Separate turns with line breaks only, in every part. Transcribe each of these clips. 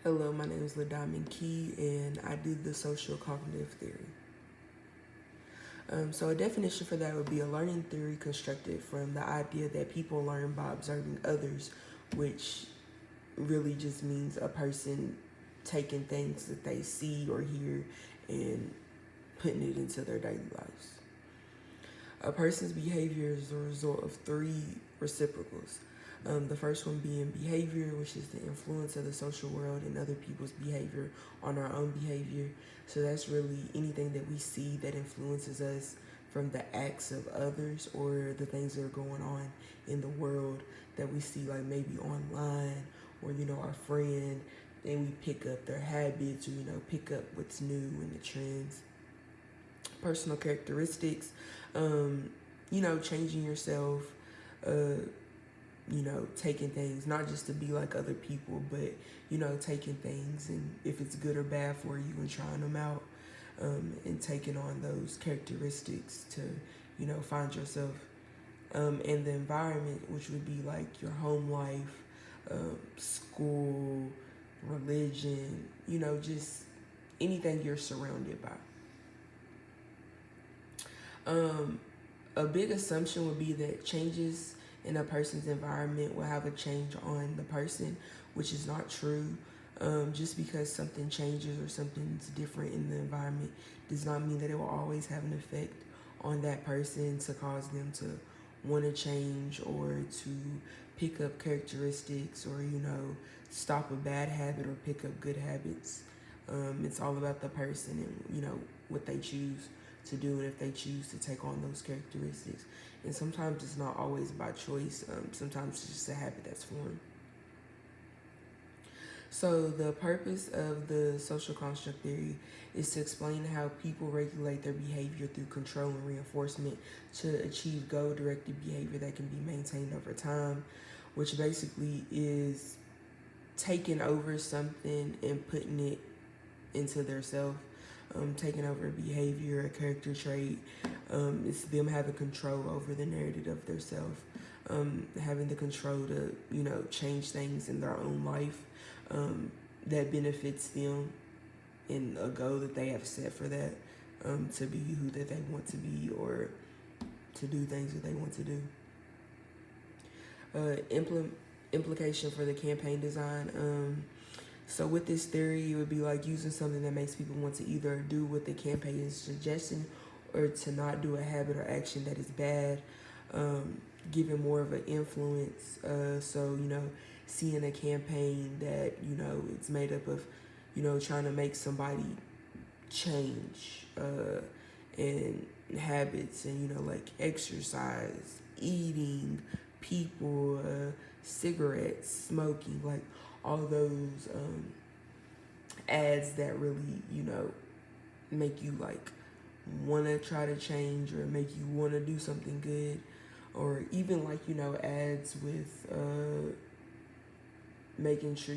Hello, my name is LaDiamond Key, and I do the social cognitive theory. So a definition for that would be a learning theory constructed from the idea that people learn by observing others, which really just means a person taking things that they see or hear and putting it into their daily lives. A person's behavior is the result of three reciprocals. The first one being behavior, which is the influence of the social world and other people's behavior on our own behavior. So that's really anything that we see that influences us from the acts of others or the things that are going on in the world that we see, like maybe online or, our friend, and we pick up their habits or, pick up what's new in the trends. Personal characteristics, changing yourself, uh, taking things, not just to be like other people, but, taking things and if it's good or bad for you and trying them out, and taking on those characteristics to, find yourself. And the environment, which would be like your home life, school, religion, just anything you're surrounded by. A big assumption would be that changes in a person's environment will have a change on the person, which is not true. Just because something changes or something's different in the environment does not mean that it will always have an effect on that person to cause them to want to change or to pick up characteristics or, stop a bad habit or pick up good habits. It's all about the person and, what they choose to do and if they choose to take on those characteristics. And sometimes it's not always by choice. Sometimes it's just a habit that's formed. So the purpose of the social construct theory is to explain how people regulate their behavior through control and reinforcement to achieve goal-directed behavior that can be maintained over time, which basically is taking over something and putting it into their self. Taking over a behavior, a character trait. It's them having control over the narrative of their self, having the control to, change things in their own life that benefits them in a goal that they have set for that, to be who that they want to be or to do things that they want to do. Implication for the campaign design. So with this theory, it would be like using something that makes people want to either do what the campaign is suggesting or to not do a habit or action that is bad, giving more of an influence. So, seeing a campaign that, it's made up of, trying to make somebody change and habits and, like exercise, eating, people, cigarettes, smoking, like all those ads that really, make you like want to try to change or make you want to do something good, or even like, ads with making sure,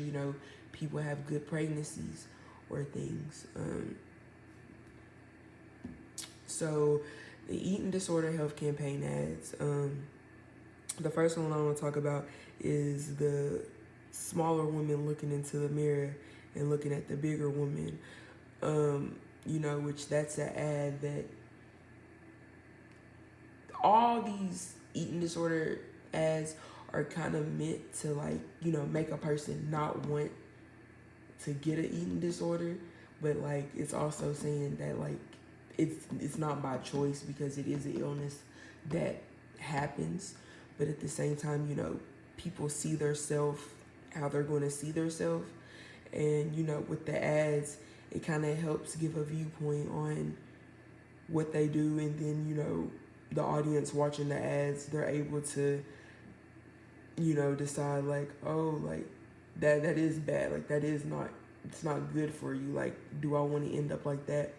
people have good pregnancies or things. So the eating disorder health campaign ads, the first one I want to talk about is the smaller woman looking into the mirror and looking at the bigger woman, which that's an ad that all these eating disorder ads are kind of meant to like, make a person not want to get an eating disorder, but like it's also saying that like it's not by choice because it is an illness that happens, but at the same time, people see their self how they're going to see themselves. And, with the ads, it kind of helps give a viewpoint on what they do. And then, the audience watching the ads, they're able to, decide like, oh, like that is bad. Like that is not, it's not good for you. Like, do I want to end up like that?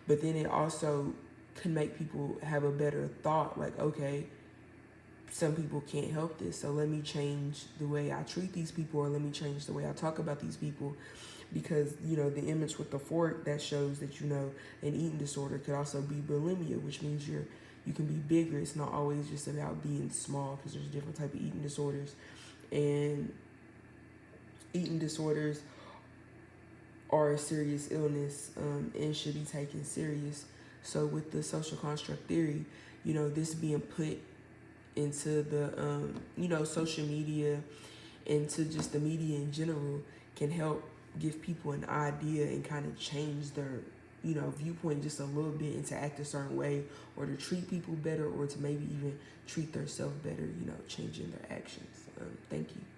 But then it also can make people have a better thought. Like, okay, some people can't help this, so let me change the way I treat these people, or let me change the way I talk about these people, because the image with the fork that shows that an eating disorder could also be bulimia, which means you can be bigger. It's not always just about being small, because there's different type of eating disorders, and eating disorders are a serious illness and should be taken serious. So with the social construct theory, this being put into the social media, into just the media in general, can help give people an idea and kind of change their viewpoint just a little bit, and to act a certain way, or to treat people better, or to maybe even treat themselves better, changing their actions. Thank you.